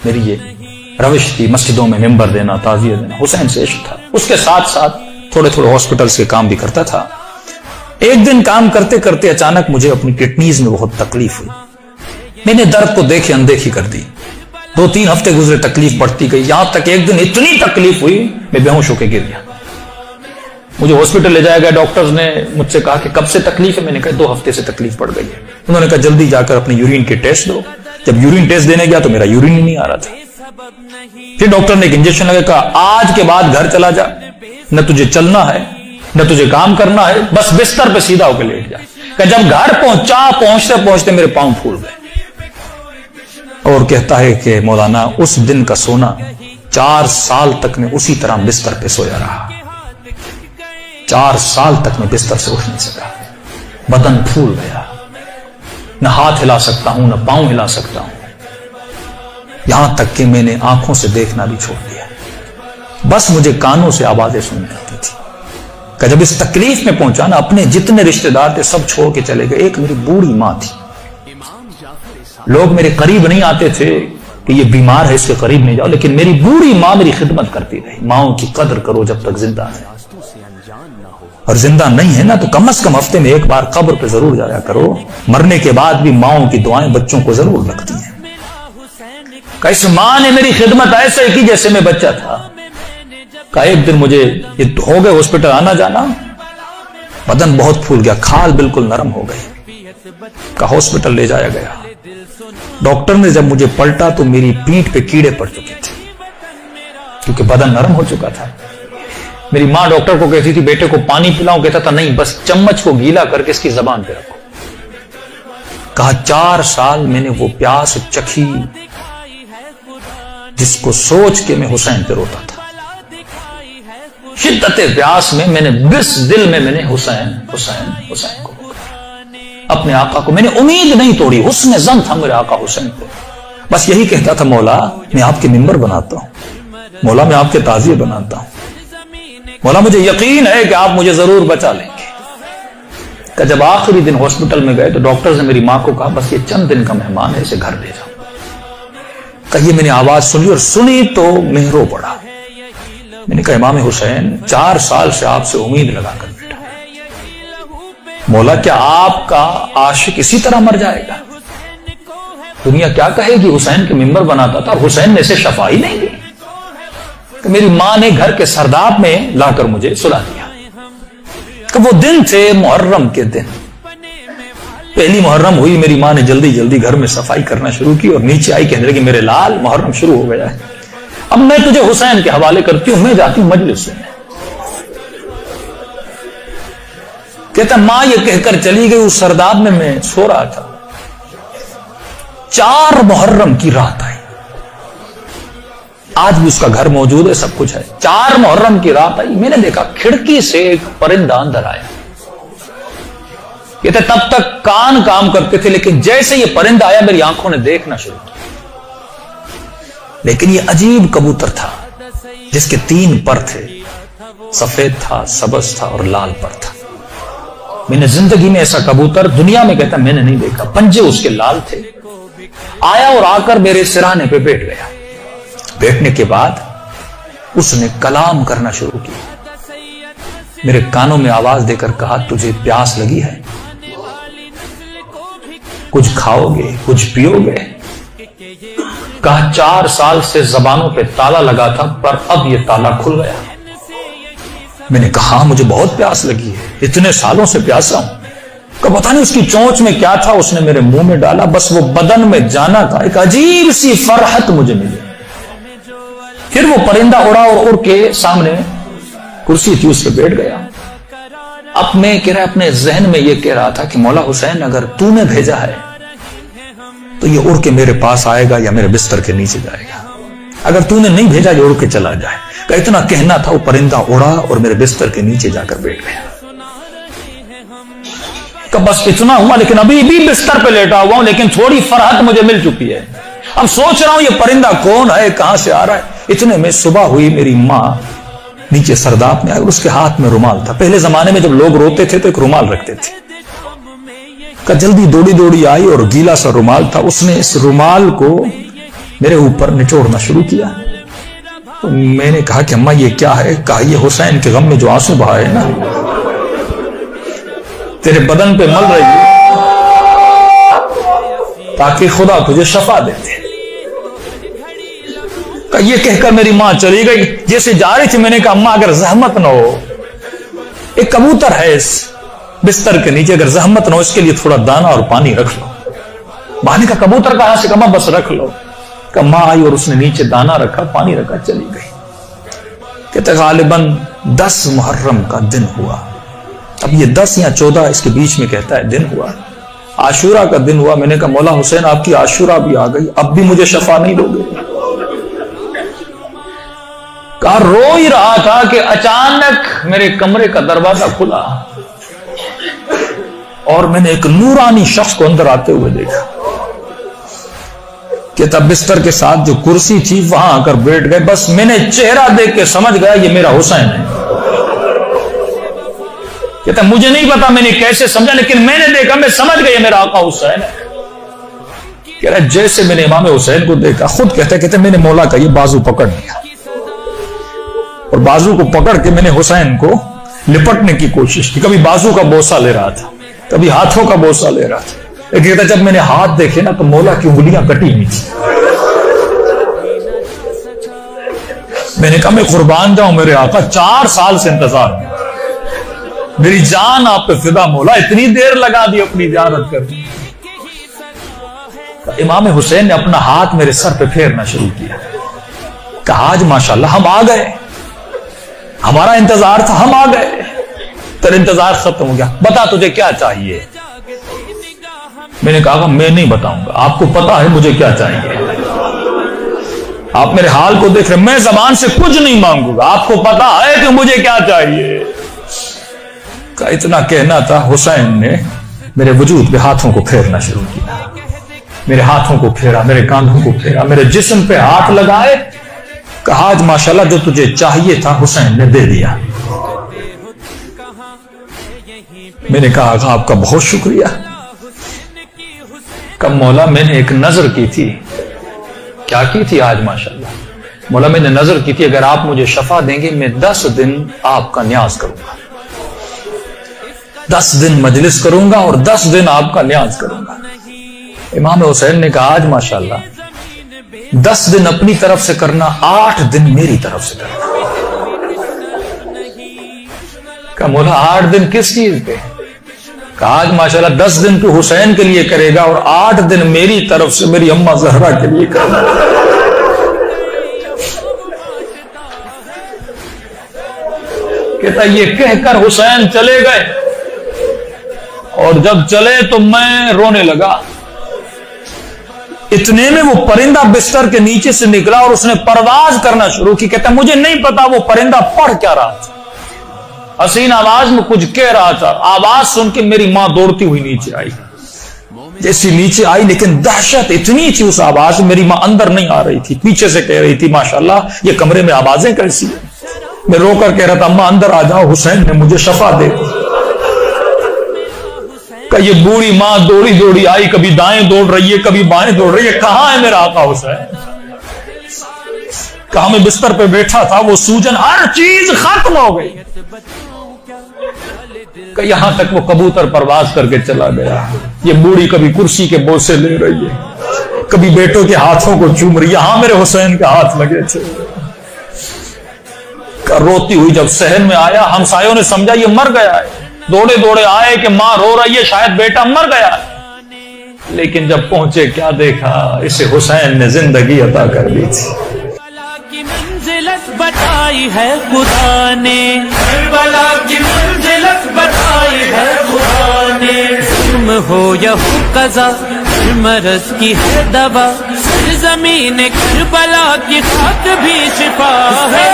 میری یہ روش تھی، مسجدوں میں ممبر دینا، تعزیہ دینا، حسین سے عشق تھا۔ اس کے ساتھ ساتھ تھوڑے تھوڑے ہاسپٹلز کے کام بھی کرتا تھا۔ ایک دن کام کرتے کرتے اچانک مجھے اپنی کڈنیز میں بہت تکلیف ہوئی۔ میں نے درد کو دیکھے اندیکھی کر دی، 2-3 ہفتے گزرے، تکلیف بڑھتی گئی، یہاں تک ایک دن اتنی تکلیف ہوئی میں بے ہوش ہو کے گر گیا۔ مجھے ہاسپٹل لے جایا گیا، ڈاکٹرز نے مجھ سے کہا کہ کب سے تکلیف ہے؟ میں نے کہا 2 ہفتے سے تکلیف بڑھ گئی ہے۔ انہوں نے کہا جلدی جا کر اپنے یورین کے ٹیسٹ دو۔ جب یورین ٹیسٹ دینے گیا تو میرا یورین ہی نہیں آ رہا تھا۔ پھر ڈاکٹر نے ایک انجیکشن لگا، کہا آج کے بعد گھر چلا جا، نہ تجھے چلنا ہے نہ تجھے کام کرنا ہے، بس بستر پہ سیدھا ہو کے لیٹ جا۔ کہ جب گھر پہنچتے پہنچتے میرے پاؤں پھول گئے۔ اور کہتا ہے کہ مولانا اس دن کا سونا 4 سال تک میں اسی طرح بستر پہ سویا رہا۔ 4 سال تک میں بستر سے اٹھ نہیں سکا، بدن پھول گیا، نہ ہاتھ ہلا سکتا ہوں نہ پاؤں ہلا سکتا ہوں، یہاں تک کہ میں نے آنکھوں سے دیکھنا بھی چھوڑ دیا، بس مجھے کانوں سے آوازیں سننے آتی تھی۔ کہ جب اس تکلیف میں پہنچا نا، اپنے جتنے رشتہ دار تھے سب چھوڑ کے چلے گئے۔ ایک میری بوڑھی ماں تھی، لوگ میرے قریب نہیں آتے تھے کہ یہ بیمار ہے اس کے قریب نہیں جاؤ، لیکن میری بوڑھی ماں میری خدمت کرتی رہی۔ ماؤں کی قدر کرو جب تک زندہ ہے، اور زندہ نہیں ہے نا تو کم از کم ہفتے میں ایک بار قبر پہ ضرور جایا کرو۔ مرنے کے بعد بھی ماؤں کی دعائیں بچوں کو ضرور لگتی ہیں۔ کہ اس ماں نے میری خدمت ایسے کی جیسے میں بچہ تھا۔ کہ ایک دن مجھے یہ ہو گئے ہاسپٹل آنا جانا، بدن بہت پھول گیا، کھال بالکل نرم ہو گئی۔ کہ ہاسپٹل لے جایا گیا، ڈاکٹر نے جب مجھے پلٹا تو میری پیٹھ پہ کیڑے پڑ چکے تھے کیونکہ بدن نرم ہو چکا تھا۔ میری ماں ڈاکٹر کو کہتی تھی بیٹے کو پانی پلاؤں، کہتا تھا نہیں، بس چمچ کو گیلا کر کے اس کی زبان پہ رکھو۔ کہا 4 سال میں نے وہ پیاس چکھی جس کو سوچ کے میں حسین پہ روتا تھا۔ شدت پیاس میں میں نے بس دل میں نے حسین حسین حسین کو، اپنے آقا کو میں نے امید نہیں توڑی، حسن ظن تھا میرے آقا حسین کو۔ بس یہی کہتا تھا مولا میں آپ کے ممبر بناتا ہوں، مولا میں آپ کے تعزیے بناتا ہوں، مولا مجھے یقین ہے کہ آپ مجھے ضرور بچا لیں گے۔ کہ جب آخری دن ہاسپٹل میں گئے تو ڈاکٹر نے میری ماں کو کہا بس یہ چند دن کا مہمان ہے، اسے گھر لے جاؤ۔ کہیے میں نے آواز سنی، اور سنی تو مہرو پڑا۔ میں نے کہا امام حسین 4 سال سے آپ سے امید لگا کر بیٹھا، مولا کیا آپ کا عاشق اسی طرح مر جائے گا؟ دنیا کیا کہے گی حسین کے ممبر بناتا تھا اور حسین نے اسے شفا ہی نہیں دی۔ کہ میری ماں نے گھر کے سرداب میں لا کر مجھے سلا دیا۔ کہ وہ دن تھے محرم کے دن، پہلی محرم ہوئی، میری ماں نے جلدی جلدی گھر میں صفائی کرنا شروع کی اور نیچے آئی کہنے لگی میرے لال محرم شروع ہو گیا ہے، اب میں تجھے حسین کے حوالے کرتی ہوں، میں جاتی ہوں مجلس میں۔ کہتا ماں یہ کہہ کر چلی گئی، اس سرداب میں سو رہا تھا، 4 محرم کی رات آئی، آج بھی اس کا گھر موجود ہے، سب کچھ ہے۔ 4 محرم کی رات آئی، میں نے دیکھا کھڑکی سے ایک پرندہ اندر آیا۔ کہتے تب تک کان کام کرتے تھے، لیکن جیسے یہ پرندہ آیا میری آنکھوں نے دیکھنا شروع کیا۔ لیکن یہ عجیب کبوتر تھا جس کے 3 پر تھے، سفید تھا، سبز تھا اور لال پر تھا۔ میں نے زندگی میں ایسا کبوتر دنیا میں کہتا میں نے نہیں دیکھا، پنجے اس کے لال تھے۔ آیا اور آ کر میرے سرانے پہ بیٹھ گیا۔ بیٹھنے کے بعد اس نے کلام کرنا شروع کیا، میرے کانوں میں آواز دے کر کہا تجھے پیاس لگی ہے، کچھ کھاؤ گے، کچھ پیو گے؟ کہا 4 سال سے زبانوں پہ تالا لگا تھا پر اب یہ تالا کھل گیا۔ میں نے کہا مجھے بہت پیاس لگی ہے، اتنے سالوں سے پیاسا ہوں۔ کہ پتہ نہیں اس کی چونچ میں کیا تھا، اس نے میرے منہ میں ڈالا، بس وہ بدن میں جانا تھا، ایک عجیب سی فرحت مجھے ملی۔ پھر وہ پرندہ اڑا اور اڑ کے سامنے کرسی تھی اس پہ بیٹھ گیا۔ اب میں اپنے ذہن میں یہ کہہ رہا تھا کہ مولا حسین اگر تو نے بھیجا ہے تو یہ اڑ کے میرے پاس آئے گا یا میرے بستر کے نیچے جائے گا، اگر تو نے نہیں بھیجا یہ اڑ کے چلا جائے۔ کہ اتنا کہنا تھا، وہ پرندہ اڑا اور میرے بستر کے نیچے جا کر بیٹھ گیا۔ کہ بس اتنا ہوا، لیکن ابھی بھی بستر پہ لیٹا ہوا ہوں، لیکن تھوڑی فرحت مجھے مل چکی ہے۔ اب سوچ رہا ہوں یہ پرندہ کون ہے، کہاں سے آ رہا ہے۔ اتنے میں صبح ہوئی، میری ماں نیچے سرداب میں آئی اور اس کے ہاتھ میں رومال تھا۔ پہلے زمانے میں جب لوگ روتے تھے تو ایک رومال رکھتے تھے۔ کہ جلدی دوڑی آئی اور گیلا سا رومال تھا، اس نے اس رومال کو میرے اوپر نچوڑنا شروع کیا. تو میں نے کہا کہ اماں یہ کیا ہے؟ کہا یہ حسین کے غم میں جو آنسو بہائے نا تیرے بدن پہ مل رہی ہے تاکہ خدا تجھے شفا دے دے. کہ یہ کہہ کر میری ماں چلی گئی. جیسے جا رہی تھی میں نے کہا اماں اگر زحمت نہ ہو، ایک کبوتر ہے اس بستر کے نیچے، اگر زحمت نہ ہو اس کے لیے تھوڑا دانا اور پانی رکھ لو. بہانے کا کبوتر کہاں سے؟ کہا بس رکھ لو. کہ ماں آئی اور اس نے نیچے دانا رکھا، پانی رکھا، چلی گئی. کہتے غالباً 10 محرم کا دن ہوا. اب یہ 10 یا 14 اس کے بیچ میں کہتا ہے دن ہوا. عاشورہ کا دن ہوا. میں نے کہا مولا حسین آپ کی عاشورہ بھی آ گئی، اب بھی مجھے شفا نہیں دو گے؟ کہا رو ہی رہا تھا کہ اچانک میرے کمرے کا دروازہ کھلا اور میں نے ایک نورانی شخص کو اندر آتے ہوئے دیکھا. کہتا بستر کے ساتھ جو کرسی تھی وہاں آ کر بیٹھ گئے. بس میں نے چہرہ دیکھ کے سمجھ گیا یہ میرا حسین ہے. کہتا مجھے نہیں پتا میں نے کیسے سمجھا، لیکن میں نے دیکھا، میں سمجھ گیا یہ میرا آقا حسین ہے. کہہ رہا جیسے میں نے امام حسین کو دیکھا، خود کہتے میں نے مولا کا یہ بازو پکڑ لیا اور بازو کو پکڑ کے میں نے حسین کو لپٹنے کی کوشش کی. کبھی بازو کا بوسہ لے رہا تھا، کبھی ہاتھوں کا بوسہ لے رہا تھا. کہتا جب میں نے ہاتھ دیکھے نا تو مولا کی انگلیاں کٹی ہوئی تھی. میں نے کہا میں قربان جاؤں میرے آقا، 4 سال سے انتظار میں، میری جان آپ پہ فدا مولا، اتنی دیر لگا دی اپنی زیارت کرنے. امام حسین نے اپنا ہاتھ میرے سر پہ پھیرنا شروع کیا. کہا آج ماشاءاللہ ہم آ گئے، ہمارا انتظار تھا، ہم آ گئے، تیرا انتظار ختم ہو گیا، بتا تجھے کیا چاہیے. میں نے کہا میں نہیں بتاؤں گا، آپ کو پتا ہے مجھے کیا چاہیے. آپ میرے حال کو دیکھ رہے، میں زبان سے کچھ نہیں مانگوں گا، آپ کو پتا ہے کہ مجھے کیا چاہیے. اتنا کہنا تھا، حسین نے میرے وجود پہ ہاتھوں کو پھیرنا شروع کیا. میرے ہاتھوں کو پھیرا، میرے کاندھوں کو پھیرا، میرے جسم پہ ہاتھ لگائے. کہا آج ماشاءاللہ جو تجھے چاہیے تھا حسین نے دے دیا. میں نے کہا آپ کا بہت شکریہ. کہ مولا میں نے ایک نظر کی تھی. کیا کی تھی آج ماشاءاللہ؟ مولا میں نے نظر کی تھی اگر آپ مجھے شفا دیں گے میں 10 دن آپ کا نیاز کروں گا، 10 دن مجلس کروں گا اور 10 دن آپ کا نیاز کروں گا. امام حسین نے کہا آج ماشاءاللہ 10 دن اپنی طرف سے کرنا، 8 دن میری طرف سے کرنا. کہا مولا 8 دن کس چیز پہ؟ کہا آج ماشاءاللہ 10 دن تو حسین کے لیے کرے گا اور 8 دن میری طرف سے میری اماں زہرا کے لیے کرنا. کہتا یہ کہہ کر حسین چلے گئے اور جب چلے تو میں رونے لگا. اتنے میں وہ پرندہ بستر کے نیچے سے نکلا اور اس نے پرواز کرنا شروع کی. کہتا مجھے نہیں پتا وہ پرندہ پڑھ کیا رہا تھا، حسین آواز میں کچھ کہہ رہا تھا. آواز سن کے میری ماں دوڑتی ہوئی نیچے آئی. جیسی نیچے آئی لیکن دہشت اتنی تھی اس آواز میں، میری ماں اندر نہیں آ رہی تھی، پیچھے سے کہہ رہی تھی ماشاءاللہ یہ کمرے میں آوازیں کیسی ہیں. میں رو کر کہہ رہا تھا اماں اندر آ جاؤ، حسین نے مجھے شفا دے دی. کہ یہ بوڑھی ماں دوڑی دوڑی آئی، کبھی دائیں دوڑ رہی ہے کبھی بائیں دوڑ رہی ہے. کہاں ہے میرا آقا حسین؟ کہاں میں بستر پہ بیٹھا تھا، وہ سوجن ہر چیز ختم ہو گئی. کہ یہاں تک وہ کبوتر پرواز کر کے چلا گیا. یہ بوڑھی کبھی کرسی کے بوسے لے رہی ہے، کبھی بیٹوں کے ہاتھوں کو چوم رہی ہے. یہاں میرے حسین کے ہاتھ لگے تھے. روتی ہوئی جب صحن میں آیا، ہمسایوں نے سمجھا یہ مر گیا ہے. دوڑے دوڑے آئے کہ ماں رو رہی ہے، شاید بیٹا مر گیا ہے. لیکن جب پہنچے کیا دیکھا، اسے حسین نے زندگی عطا کر دی تھی. منزلت بتائی ہے خدا نے، کربلا کی منزلت بتائی ہے خدا نے. ظلم ہو یا ہو قضا، مرض کی ہے دوا، زمین کربلا کی خاک بھی شفا ہے.